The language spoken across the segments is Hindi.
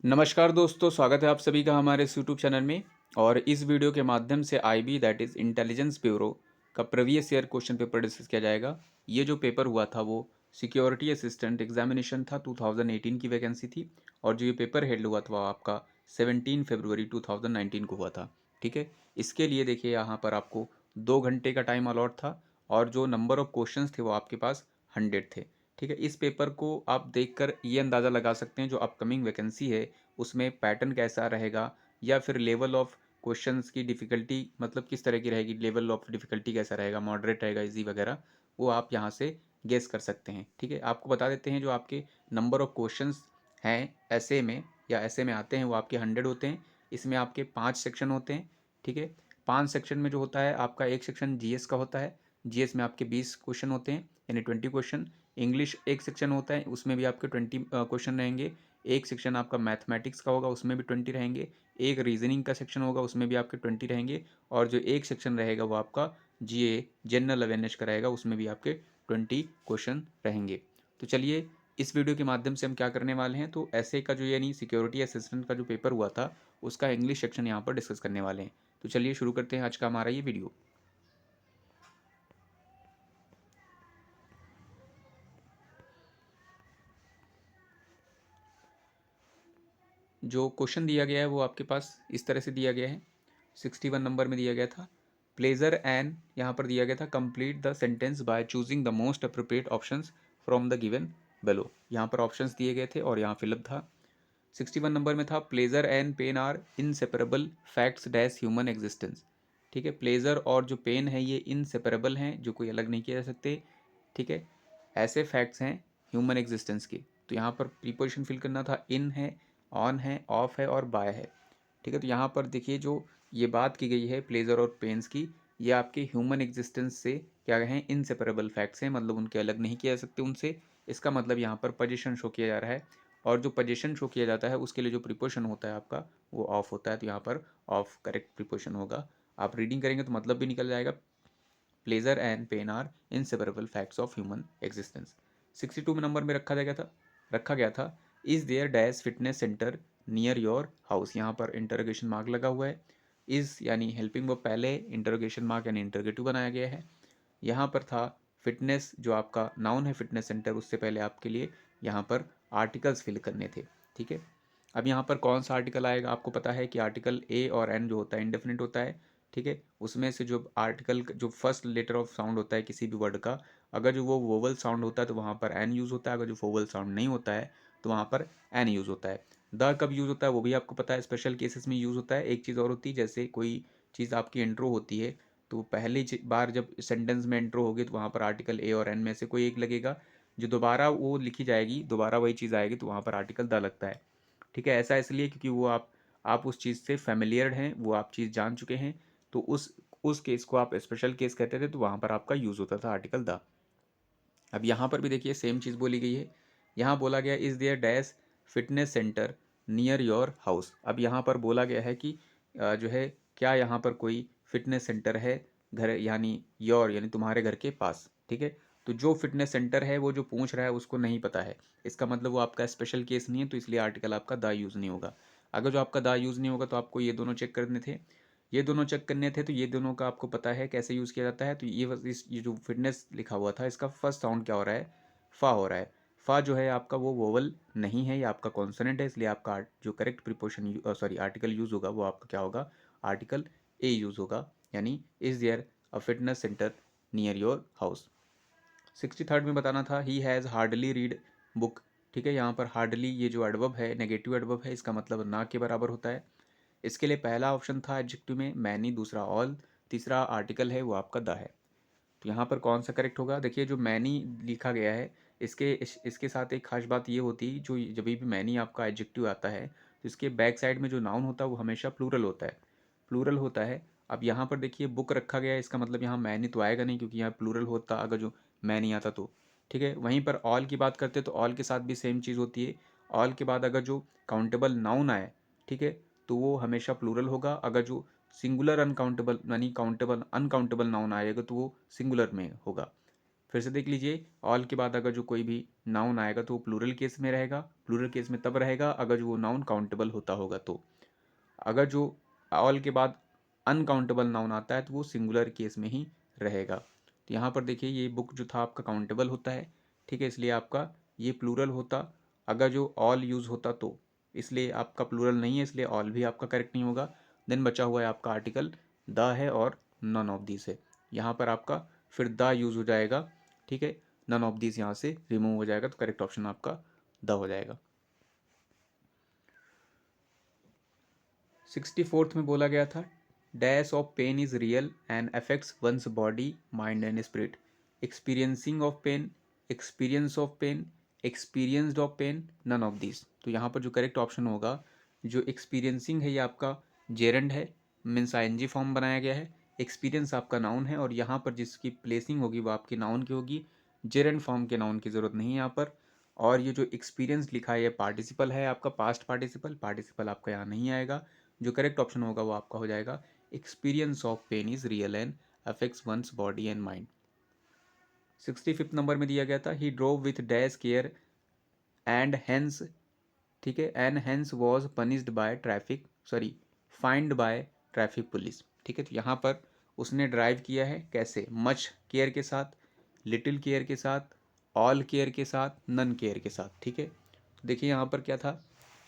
नमस्कार दोस्तों, स्वागत है आप सभी का हमारे इस यूट्यूब चैनल में। और इस वीडियो के माध्यम से IB that is intelligence bureau का previous year question paper discuss किया जाएगा। ये जो पेपर हुआ था वो सिक्योरिटी असिस्टेंट एग्जामिनेशन था, 2018 की वैकेंसी थी। और जो ये पेपर हेड हुआ था वो आपका 17 फरवरी 2019 को हुआ था। ठीक है, इसके लिए देखिए यहाँ पर आपको 2 घंटे का टाइम अलॉट था और जो नंबर ऑफ क्वेश्चंस थे वो आपके पास 100 थे। ठीक है, इस पेपर को आप देखकर ये अंदाज़ा लगा सकते हैं जो अपकमिंग वैकेंसी है उसमें पैटर्न कैसा रहेगा, या फिर लेवल ऑफ क्वेश्चंस की डिफ़िकल्टी मतलब किस तरह की रहेगी, लेवल ऑफ डिफ़िकल्टी कैसा रहेगा, मॉडरेट रहेगा, ईज़ी वगैरह, वो आप यहाँ से गेस कर सकते हैं। ठीक है, आपको बता देते हैं जो आपके नंबर ऑफ क्वेश्चंस हैं ऐसे में या ऐसे में आते हैं वो आपके 100 होते हैं। इसमें आपके 5 सेक्शन होते हैं। ठीक है, 5 सेक्शन में जो होता है आपका एक सेक्शन जीएस का होता है। जीएस में आपके 20 क्वेश्चन होते हैं, यानी 20 क्वेश्चन। इंग्लिश एक सेक्शन होता है, उसमें भी आपके 20 क्वेश्चन रहेंगे। एक सेक्शन आपका मैथमेटिक्स का होगा, उसमें भी 20 रहेंगे। एक रीजनिंग का सेक्शन होगा, उसमें भी आपके 20 रहेंगे। और जो एक सेक्शन रहेगा वो आपका जीए जनरल अवेयरनेस का रहेगा, उसमें भी आपके 20 क्वेश्चन रहेंगे। तो चलिए, इस वीडियो के माध्यम से हम क्या करने वाले हैं, तो ऐसे का जो यानी सिक्योरिटी असिस्टेंट का जो पेपर हुआ था उसका इंग्लिश सेक्शन यहाँ पर डिस्कस करने वाले हैं। तो चलिए शुरू करते हैं आज का हमारा ये वीडियो। जो क्वेश्चन दिया गया है वो आपके पास इस तरह से दिया गया है। 61 नंबर में दिया गया था। प्लेजर एंड यहाँ पर दिया गया था complete the sentence by choosing the most appropriate options from the given below. यहाँ पर ऑप्शंस दिए गए थे और यहाँ फिलअप था। 61 नंबर में था pleasure and pain are inseparable facts dash human existence. ठीक है, प्लेजर और जो पेन है ये इनसेपरेबल हैं, जो कोई अलग नहीं किया जा सकते। ठीक है, ऐसे फैक्ट्स हैं ह्यूमन एग्जिस्टेंस के। तो यहाँ पर प्रीपोजिशन फिल करना था, इन है, ऑन है, ऑफ है और बाय है। ठीक है, तो यहाँ पर देखिए जो ये बात की गई है प्लेजर और पेन्स की, ये आपके ह्यूमन एग्जिस्टेंस से क्या कहें इनसेपरेबल फैक्ट्स हैं, मतलब उनके अलग नहीं किया जा सकते उनसे। इसका मतलब यहाँ पर पोजीशन शो किया जा रहा है, और जो पोजीशन शो किया जाता है उसके लिए जो प्रीपोजिशन होता है आपका वो ऑफ होता है। तो यहाँ पर ऑफ करेक्ट प्रीपोजिशन होगा। आप रीडिंग करेंगे तो मतलब भी निकल जाएगा। Pleasure and pain are inseparable facts of human existence. 62 number में रखा गया था is there dash fitness centre near your house. यहाँ पर इंटरोगेशन मार्क लगा हुआ है। इज यानी हेल्पिंग वर्ब पहले, इंटरोगेशन मार्क यानी इंटरोगेटिव बनाया गया है। यहाँ पर था फिटनेस, जो आपका नाउन है फिटनेस सेंटर, उससे पहले आपके लिए यहाँ पर आर्टिकल्स फिल करने थे। ठीक है, अब यहाँ पर कौन सा आर्टिकल आएगा, आपको पता है कि आर्टिकल ए और एन जो होता है इंडेफिनिट होता है। ठीक है, उसमें से जो आर्टिकल जो फर्स्ट लेटर ऑफ साउंड होता है किसी भी वर्ड का, अगर जो वो वोवल साउंड होता है तो वहाँ पर एन यूज़ होता है, अगर जो वोवल साउंड नहीं होता है तो वहाँ पर एन यूज़ होता है। द कब यूज़ होता है वो भी आपको पता है, स्पेशल केसेस में यूज़ होता है। एक चीज़ और होती है, जैसे कोई चीज़ आपकी इंट्रो होती है तो पहली बार जब सेंटेंस में इंट्रो होगी तो वहाँ पर आर्टिकल ए और एन में से कोई एक लगेगा। जो दोबारा वो लिखी जाएगी, दोबारा वही चीज़ आएगी तो वहाँ पर आर्टिकल द लगता है। ठीक है, ऐसा इसलिए क्योंकि वो आप उस चीज़ से फेमिलियर हैं, वो आप चीज़ जान चुके हैं। तो उस केस को आप स्पेशल केस कहते थे, तो वहाँ पर आपका यूज़ होता था आर्टिकल द। अब यहाँ पर भी देखिए सेम चीज़ बोली गई है। यहाँ बोला गया is there dash fitness centre near your house. अब यहाँ पर बोला गया है कि जो है क्या यहाँ पर कोई फिटनेस सेंटर है घर, यानी योर यानी तुम्हारे घर के पास। ठीक है, तो जो फिटनेस सेंटर है वो जो पूछ रहा है उसको नहीं पता है, इसका मतलब वो आपका स्पेशल केस नहीं है, तो इसलिए आर्टिकल आपका द यूज़ नहीं होगा। अगर जो आपका द यूज़ नहीं होगा तो आपको ये दोनों चेक करने थे। ये दोनों चेक करने थे, तो ये दोनों का आपको पता है कैसे यूज़ किया जाता है। तो ये जो फिटनेस लिखा हुआ था इसका फर्स्ट साउंड क्या हो रहा है, फा हो रहा है। फा जो है आपका वो वोवल नहीं है, ये आपका कॉन्सोनेंट है, इसलिए आपका जो correct preposition sorry article use होगा वो आपका क्या होगा, आर्टिकल ए यूज़ होगा, यानी is there a fitness centre near your house. 63rd में बताना था ही हैज़ हार्डली रीड बुक। ठीक है, यहाँ पर हार्डली ये जो एडवर्ब है नेगेटिव एडवर्ब है, इसका मतलब ना के बराबर होता है। इसके लिए पहला ऑप्शन था एडजेक्टिव में मैनी, दूसरा ऑल, तीसरा आर्टिकल है वो आपका द है। तो यहाँ पर कौन सा करेक्ट होगा, देखिए जो मैनी लिखा गया है इसके साथ एक खास बात ये होती है, जो जब भी मैनी आपका एडजेक्टिव आता है तो इसके बैक साइड में जो नाउन होता है वो हमेशा प्लूरल होता है, प्लूरल होता है। अब यहाँ पर देखिए बुक रखा गया है, इसका मतलब यहाँ मैनी तो आएगा नहीं क्योंकि यहाँ प्लूरल होता अगर जो मैनी आता तो। ठीक है, वहीं पर ऑल की बात करते तो ऑल के साथ भी सेम चीज़ होती है। ऑल के बाद अगर जो काउंटेबल नाउन आए, ठीक है, तो वो हमेशा प्लूरल होगा। अगर जो सिंगुलर अनकाउंटेबल यानी काउंटेबल अनकाउंटेबल नाउन आएगा तो वो सिंगुलर में होगा। फिर से देख लीजिए, ऑल के बाद अगर जो कोई भी नाउन आएगा तो वो प्लूरल केस में रहेगा। प्लूरल केस में तब रहेगा अगर जो वो नाउन काउंटेबल होता होगा। तो अगर जो ऑल के बाद अनकाउंटेबल नाउन आता है तो वो सिंगुलर केस में ही रहेगा। तो यहाँ पर देखिए ये बुक जो था आपका काउंटेबल होता है, ठीक है, इसलिए आपका ये प्लूरल होता। अगर जो ऑल यूज़ होता तो, इसलिए आपका प्लूरल नहीं है, इसलिए ऑल भी आपका करेक्ट नहीं होगा। देन बचा हुआ है आपका आर्टिकल द है और नन ऑफ दिस है। यहाँ पर आपका फिर द यूज़ हो जाएगा, ठीक है, नन ऑफ दिस यहाँ से रिमूव हो जाएगा, तो करेक्ट ऑप्शन आपका द हो जाएगा। 64th में बोला गया था, dash of pain is real and affects one's body mind and spirit. Experiencing of pain, experience of pain, experienced of pain, none of this. तो यहाँ पर जो करेक्ट ऑप्शन होगा, जो एक्सपीरियंसिंग है ये आपका जेरंड है, मीन्स आईएनजी फॉर्म बनाया गया है। एक्सपीरियंस आपका नाउन है और यहाँ पर जिसकी प्लेसिंग होगी वो आपके नाउन की होगी। जेरंड फॉर्म के नाउन की ज़रूरत नहीं है यहाँ पर। और ये जो एक्सपीरियंस लिखा है ये पार्टिसिपल है आपका, पास्ट पार्टिसिपल, पार्टिसिपल आपका यहाँ नहीं आएगा। जो करेक्ट ऑप्शन होगा वो आपका हो जाएगा experience of pain is real and affects one's body and mind. 65th number में दिया गया था, he drove with dash care and hence, ठीक है, and hence was punished by traffic, sorry, fined by traffic police. ठीक है, तो यहाँ पर उसने ड्राइव किया है कैसे, मच केयर के साथ, लिटिल केयर के साथ, ऑल केयर के साथ, नन केयर के साथ। ठीक है, तो देखिए यहाँ पर क्या था,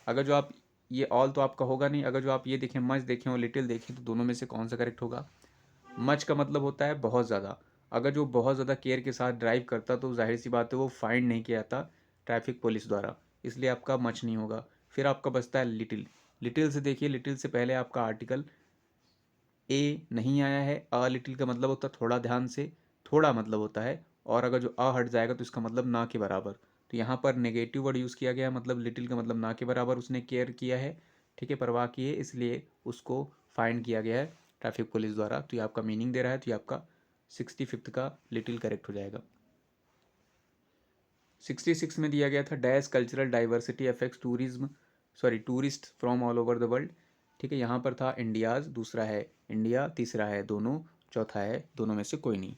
अगर जो आप ये ऑल तो आपका होगा नहीं, अगर जो आप ये देखें मच देखें और लिटिल देखें तो दोनों में से कौन सा करेक्ट होगा। मच का मतलब होता है बहुत ज़्यादा, अगर जो बहुत ज़्यादा केयर के साथ ड्राइव करता तो जाहिर सी बात है वो फाइन नहीं किया जाता ट्रैफिक पुलिस द्वारा, इसलिए आपका मच नहीं होगा। फिर आपका बचता है लिटिल। लिटिल से देखिए, लिटिल से पहले आपका आर्टिकल ए नहीं आया है। अ लिटिल का मतलब होता है थोड़ा, ध्यान से, थोड़ा मतलब होता है, और अगर जो अ हट जाएगा तो इसका मतलब ना के बराबर। तो यहाँ पर नेगेटिव वर्ड यूज़ किया गया, मतलब लिटिल का मतलब ना के बराबर उसने केयर किया है, ठीक है, परवाह की है, इसलिए उसको फाइन किया गया है ट्रैफिक पुलिस द्वारा। तो ये आपका मीनिंग दे रहा है, तो ये आपका 65th का लिटिल करेक्ट हो जाएगा। 66 में दिया गया था, dash cultural diversity affects tourism, sorry, tourist from all over the world. ठीक है, यहाँ पर था इंडियाज़, दूसरा है इंडिया, तीसरा है दोनों, चौथा है दोनों में से कोई नहीं।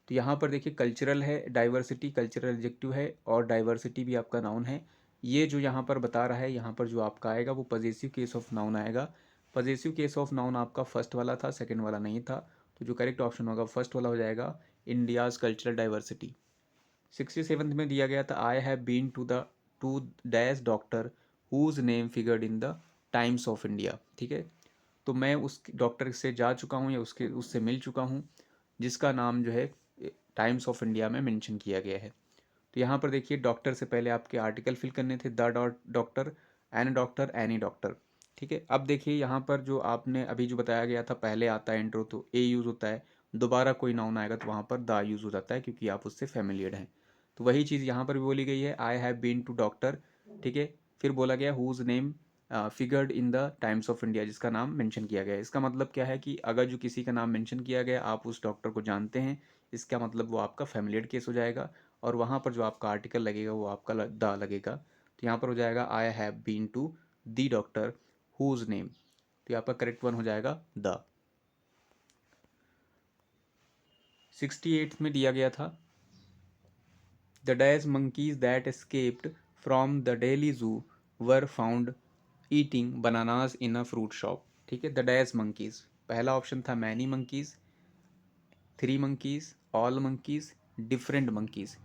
तो यहाँ पर देखिए कल्चरल है, डाइवर्सिटी कल्चरल एडजेक्टिव है और डाइवर्सिटी भी आपका नाउन है। ये जो यहाँ पर बता रहा है, यहाँ पर जो आपका आएगा वो पजेसिव केस ऑफ नाउन आएगा। पजेसिव केस ऑफ नाउन आपका फर्स्ट वाला था, सेकंड वाला नहीं था। तो जो करेक्ट ऑप्शन होगा फर्स्ट वाला हो जाएगा, इंडियाज़ कल्चरल डाइवर्सिटी। 67th में दिया गया था, I have been to dash doctor whose name figured in the Times of India. ठीक है, तो मैं उस डॉक्टर से जा चुका हूँ या उससे मिल चुका हूँ जिसका नाम जो है टाइम्स ऑफ इंडिया में मेंशन किया गया है। तो यहाँ पर देखिए डॉक्टर से पहले आपके आर्टिकल फिल करने थे, the doctor, an doctor, any doctor. ठीक है, अब देखिए यहाँ पर जो आपने अभी जो बताया गया था, पहले आता है इंट्रो तो ए यूज़ होता है, दोबारा कोई नाउन आएगा तो वहाँ पर द यूज़ हो जाता है क्योंकि आप उससे फेमिलियर हैं। तो वही चीज़ यहाँ पर भी बोली गई है, I have been to doctor. ठीक है, फिर बोला गया whose name figured in the Times of India, जिसका नाम मेंशन किया गया है। इसका मतलब क्या है कि अगर जो किसी का नाम मेंशन किया गया आप उस डॉक्टर को जानते हैं, इसका मतलब वो आपका फैमिलियर केस हो जाएगा और वहाँ पर जो आपका आर्टिकल लगेगा वो आपका द लगेगा। तो यहाँ पर हो जाएगा I have been to the doctor whose name, तो यहाँ पर करेक्ट वन हो जाएगा द। 68 में दिया गया था, the dash monkeys that escaped from the Delhi zoo were found eating bananas in a fruit shop। ठीक है, द डैश monkeys, पहला ऑप्शन था many monkeys, three monkeys, all monkeys, different monkeys.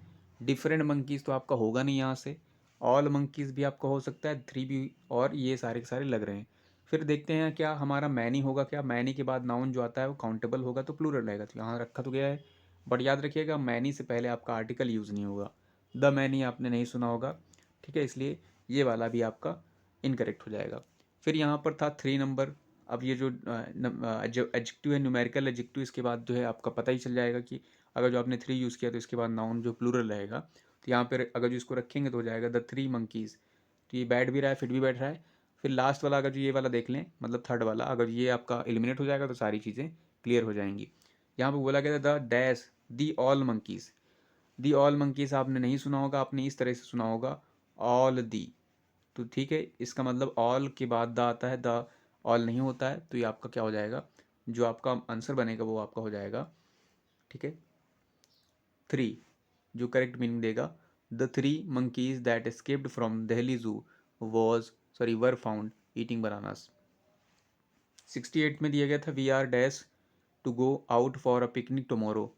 Different monkeys तो आपका होगा नहीं यहाँ से, ऑल मंकीज़ भी आपका हो सकता है, थ्री भी, और ये सारे के सारे लग रहे हैं। फिर देखते हैं क्या हमारा मैनी होगा, क्या मैनी के बाद नाउन जो आता है वो काउंटेबल होगा तो प्लूरल रहेगा, तो यहाँ रखा तो गया है। बट याद रखिएगा मैनी से पहले आपका आर्टिकल यूज़ नहीं होगा, द मैनी आपने नहीं सुना होगा। ठीक है, इसलिए ये वाला भी आपका इनकरेक्ट हो जाएगा। फिर यहाँ पर था 3 नंबर। अब ये जो एडजेक्टिव है, न्यूमेरिकल एडजेक्टिव, इसके बाद जो है आपका पता ही चल जाएगा कि अगर जो आपने 3 यूज़ किया तो इसके बाद नाउन जो प्लूरल रहेगा। तो यहाँ पर अगर जो इसको रखेंगे तो हो जाएगा द 3 मंकीज़। तो ये बैठ भी रहा है, फिट भी बैठ रहा है। फिर लास्ट वाला अगर जो ये वाला देख लें, मतलब थर्ड वाला, अगर ये आपका एलिमिनेट हो जाएगा तो सारी चीज़ें क्लियर हो जाएंगी। यहाँ पर बोला गया था the dash the all monkeys. The all monkeys आपने नहीं सुना होगा, आपने इस तरह से सुना होगा ऑल दी। तो ठीक है, इसका मतलब ऑल के बाद द आता है, द ऑल नहीं होता है, तो ये आपका क्या हो जाएगा, जो आपका आंसर बनेगा वो आपका हो जाएगा। ठीक है, 3, जो करेक्ट मीनिंग देगा, the 3 monkeys that escaped from Delhi Zoo were found eating bananas. 68 में दिया गया था, we are dash to go out for a picnic tomorrow.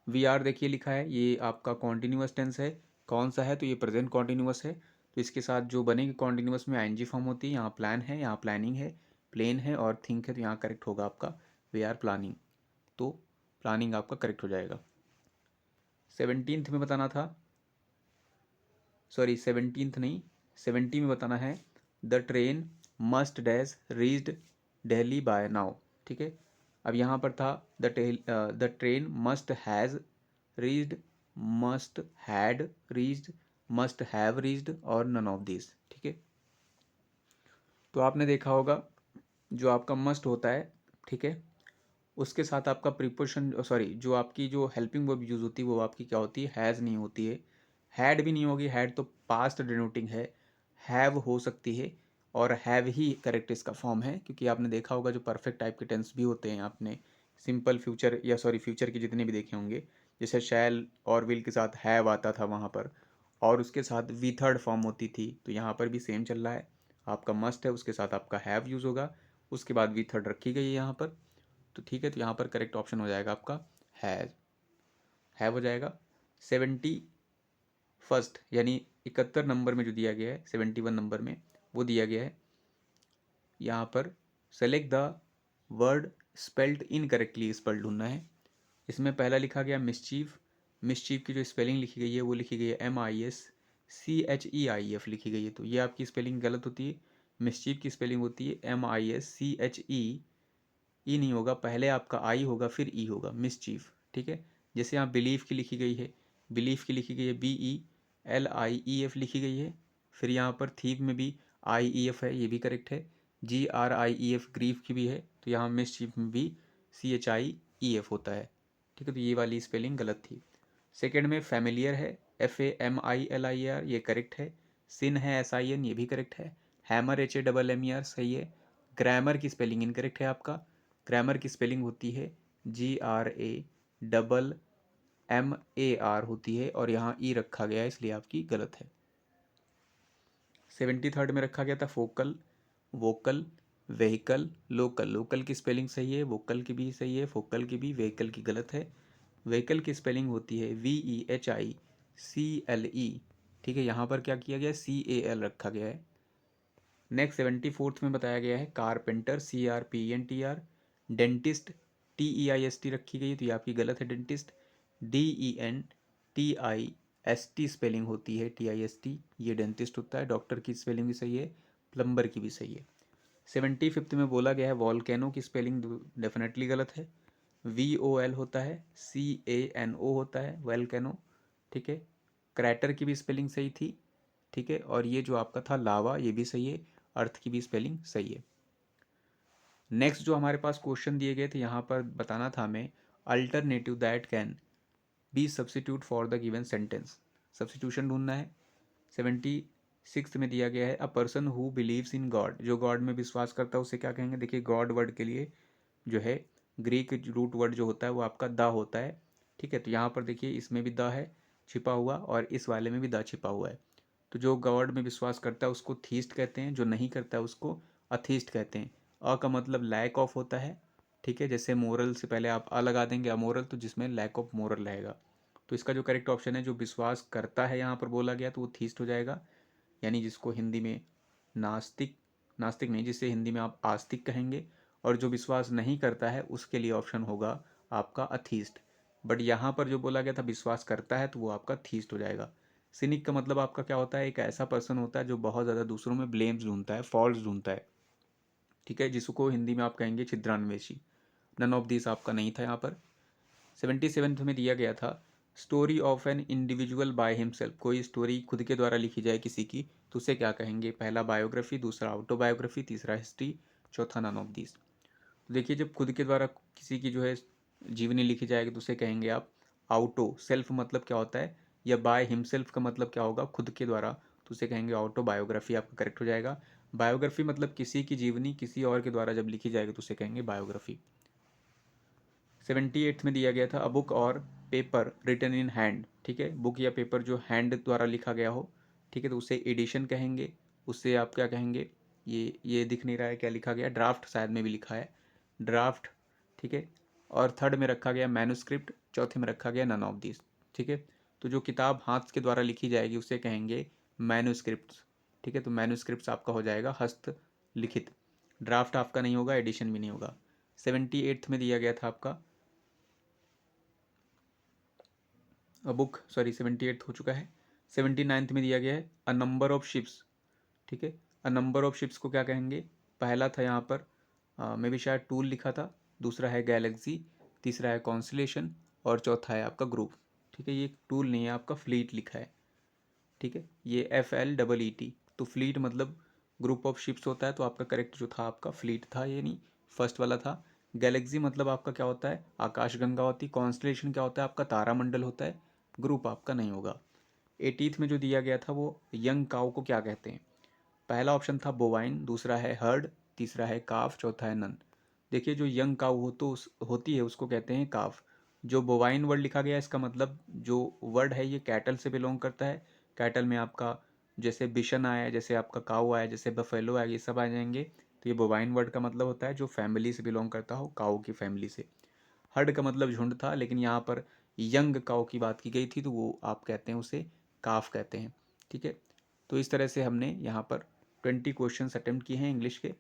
We are देखिए लिखा है, ये आपका कॉन्टिन्यूस टेंस है, कौन सा है, तो ये प्रेजेंट कॉन्टिन्यूस है, तो इसके साथ जो बनेगी कॉन्टिन्यूस में आईएनजी फॉर्म होती है, यहाँ प्लान है, यहाँ प्लानिंग है, प्लेन है और थिंक है, तो यहाँ करेक्ट होगा आपका वी आर प्लानिंग, तो प्लानिंग आपका करेक्ट हो जाएगा। 17th में बताना था, सॉरी 17th नहीं, 70 में बताना है, the train must dash reached Delhi by now. ठीक है, अब यहाँ पर था the train must has reached, must had reached, must have reached और नन ऑफ दिस। ठीक है, तो आपने देखा होगा जो आपका मस्ट होता है, ठीक है, उसके साथ आपका प्रीपोजिशन, सॉरी जो आपकी जो हेल्पिंग वर्ब यूज़ होती है वो आपकी क्या होती है, हैज़ नहीं होती है, हैड भी नहीं होगी, हैड तो पास्ट डिनोटिंग है, हैव हो सकती है, और हैव ही करेक्ट इसका फॉर्म है, क्योंकि आपने देखा होगा जो परफेक्ट टाइप के टेंस भी होते हैं, आपने सिंपल फ्यूचर या सॉरी फ्यूचर के जितने भी देखे होंगे, जैसे शैल और विल के साथ हैव आता था वहाँ पर, और उसके साथ वी थर्ड फॉर्म होती थी, तो यहाँ पर भी सेम चल रहा है, आपका मस्ट है उसके साथ आपका हैव यूज़ होगा, उसके बाद वी थर्ड रखी गई है यहाँ पर, तो ठीक है, तो यहाँ पर करेक्ट ऑप्शन हो जाएगा आपका हैव हो जाएगा। 71st यानी 71 नंबर में जो दिया गया है, 71 नंबर में वो दिया गया है, यहाँ पर select the word spelled incorrectly spelled ढूंढना है। इसमें पहला लिखा गया मिस्चीफ, मिस्चीफ की जो स्पेलिंग लिखी गई है वो लिखी गई है MISCHEIF लिखी गई है, तो ये आपकी स्पेलिंग गलत होती है, मिस्चीफ की स्पेलिंग होती है MISCHE, ई नहीं होगा, पहले आपका आई होगा फिर ई होगा, मिसचीफ। ठीक है, जैसे यहाँ बिलीफ की लिखी गई है, बिलीफ की लिखी गई है BELIEF लिखी गई है, फिर यहाँ पर थीव में भी IEF है, ये भी करेक्ट है, GRIEF ग्रीफ की भी है, तो यहाँ मिसचीफ में भी CHIEF होता है। ठीक है, तो ये वाली स्पेलिंग गलत थी। सेकेंड में फैमिलियर है, FAMILIER, ये करेक्ट है, सिन है SIN, ये भी करेक्ट है, हैमर HAMMER सही है, ग्रामर की स्पेलिंग इनकरेक्ट है आपका, ग्रामर की स्पेलिंग होती है GRAMMAR होती है, और यहाँ ई रखा गया है इसलिए आपकी गलत है। 73rd में रखा गया था focal, vocal, vehicle, local, local की स्पेलिंग सही है, वोकल की भी सही है, फोकल की भी, व्हीकल की गलत है, व्हीकल की स्पेलिंग होती है VEHICLE। ठीक है, यहाँ पर क्या किया गया है, CAL रखा गया है। नेक्स्ट 74th में बताया गया है कारपेंटर, CRPENTR, डेंटिस्ट TEIST रखी गई है, तो ये आपकी गलत है, डेंटिस्ट DENTIST स्पेलिंग होती है TIST, ये डेंटिस्ट होता है, डॉक्टर की स्पेलिंग भी सही है, प्लम्बर की भी सही है। 75th में बोला गया है वॉल्केनो की स्पेलिंग डेफिनेटली गलत है, VOL होता है, CANO होता है वॉल्केनो। ठीक है, क्रैटर की भी स्पेलिंग सही थी, ठीक है, और ये जो आपका था लावा ये भी सही है, अर्थ की भी स्पेलिंग सही है। नेक्स्ट जो हमारे पास क्वेश्चन दिए गए थे, यहाँ पर बताना था हमें alternative that can be substitute for the given sentence, substitution ढूंढना है। 76 में दिया गया है a person who believes in God, जो गॉड में विश्वास करता है उसे क्या कहेंगे, देखिए गॉड वर्ड के लिए जो है ग्रीक रूट वर्ड जो होता है वो आपका द होता है। ठीक है, तो यहाँ पर देखिए इसमें भी द है छिपा हुआ, और इस वाले में भी द छिपा हुआ है, तो जो गॉड में विश्वास करता है उसको थीस्ट कहते हैं, जो नहीं करता है उसको अथीस्ट कहते हैं। अ का मतलब लैक ऑफ होता है, ठीक है, जैसे मोरल से पहले आप अ लगा देंगे अमोरल, तो जिसमें लैक ऑफ मोरल रहेगा, तो इसका जो करेक्ट ऑप्शन है जो विश्वास करता है यहाँ पर बोला गया तो वो थीस्ट हो जाएगा, यानी जिसको हिंदी में नास्तिक, नास्तिक नहीं, जिसे हिंदी में आप आस्तिक कहेंगे, और जो विश्वास नहीं करता है उसके लिए ऑप्शन होगा आपका अथीस्ट, बट यहाँ पर जो बोला गया था विश्वास करता है तो वो आपका थीस्ट हो जाएगा। सिनिक का मतलब आपका क्या होता है, एक ऐसा पर्सन होता है जो बहुत ज़्यादा दूसरों में ब्लेम्स ढूंढता है, फॉल्ट ढूंढता है, ठीक है, जिसको हिंदी में आप कहेंगे छिद्रान्वेषी। नन ऑफ दिस आपका नहीं था यहाँ पर। 77th में दिया गया था story of an individual by himself, कोई स्टोरी खुद के द्वारा लिखी जाए किसी की तो उसे क्या कहेंगे, पहला बायोग्राफी, दूसरा ऑटोबायोग्राफी, तीसरा हिस्ट्री, चौथा नन ऑफ दिस। तो देखिए जब खुद के द्वारा किसी की जो है जीवनी लिखी जाएगी तो उसे कहेंगे आप आउटो, सेल्फ मतलब क्या होता है, या बाय हिमसेल्फ का मतलब क्या होगा, खुद के द्वारा, तो उसे कहेंगे ऑटोबायोग्राफी, आपका करेक्ट हो जाएगा। बायोग्राफी मतलब किसी की जीवनी किसी और के द्वारा जब लिखी जाएगी तो उसे कहेंगे बायोग्राफी। 78th में दिया गया था अ बुक और पेपर रिटन इन हैंड, ठीक है, बुक या पेपर जो हैंड द्वारा लिखा गया हो, ठीक है, तो उसे एडिशन कहेंगे। उससे आप क्या कहेंगे, ये दिख नहीं रहा है क्या लिखा गया, ड्राफ्ट शायद में भी लिखा है, ड्राफ्ट, ठीक है। और थर्ड में रखा गया मैन्युस्क्रिप्ट, चौथे में रखा गया नन ऑफ दिस, ठीक है। तो जो किताब हाथ के द्वारा लिखी जाएगी उसे कहेंगे मैन्युस्क्रिप्ट्स, ठीक है। तो मैन्युस्क्रिप्ट्स आपका हो जाएगा हस्त लिखित, ड्राफ्ट आपका नहीं होगा, एडिशन भी नहीं होगा। 78th में दिया गया था आपका बुक, सॉरी 78th हो चुका है। 79th में दिया गया है अ नंबर ऑफ शिप्स, ठीक है। अ नंबर ऑफ शिप्स को क्या कहेंगे, पहला था यहाँ पर मे भी शायद टूल लिखा था, दूसरा है गैलेक्सी, तीसरा है कॉन्स्टलेशन और चौथा है आपका ग्रुप, ठीक है। ये टूल नहीं है आपका, फ्लीट लिखा है, ठीक है। ये FLEET, तो फ्लीट मतलब ग्रुप ऑफ शिप्स होता है, तो आपका करेक्ट जो था आपका फ्लीट था, ये नहीं फर्स्ट वाला था। गैलेक्सी मतलब आपका क्या होता है, आकाशगंगा होती। कॉन्स्टलेशन क्या होता है आपका, तारामंडल होता है। ग्रुप आपका नहीं होगा। 80th में जो दिया गया था वो यंग काउ को क्या कहते हैं, पहला ऑप्शन था बोवाइन, दूसरा है हर्ड, तीसरा है काफ, चौथा है नन। देखिए जो यंग काऊ होती है उसको कहते हैं काफ। जो बोवाइन वर्ड लिखा गया है इसका मतलब जो वर्ड है ये कैटल से बिलोंग करता है। कैटल में आपका जैसे बिशन आया, जैसे आपका काऊ आया, जैसे बफेलो आया, ये सब आ जाएंगे। तो ये बोवाइन वर्ड का मतलब होता है जो फैमिली से बिलोंग करता हो, काऊ की फैमिली से। हर्ड का मतलब झुंड था, लेकिन यहाँ पर यंग काऊ की बात की गई थी तो वो आप कहते हैं उसे काफ कहते हैं, ठीक है। तो इस तरह से हमने यहाँ पर 20 क्वेश्चन अटेम्प्ट किए हैं इंग्लिश के।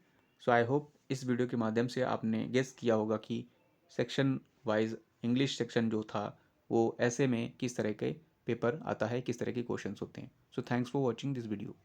सो आई होप इस वीडियो के माध्यम से आपने गेस किया होगा कि सेक्शन वाइज इंग्लिश सेक्शन जो था वो ऐसे में किस तरह के पेपर आता है, किस तरह के क्वेश्चंस होते हैं। So thanks for watching this video.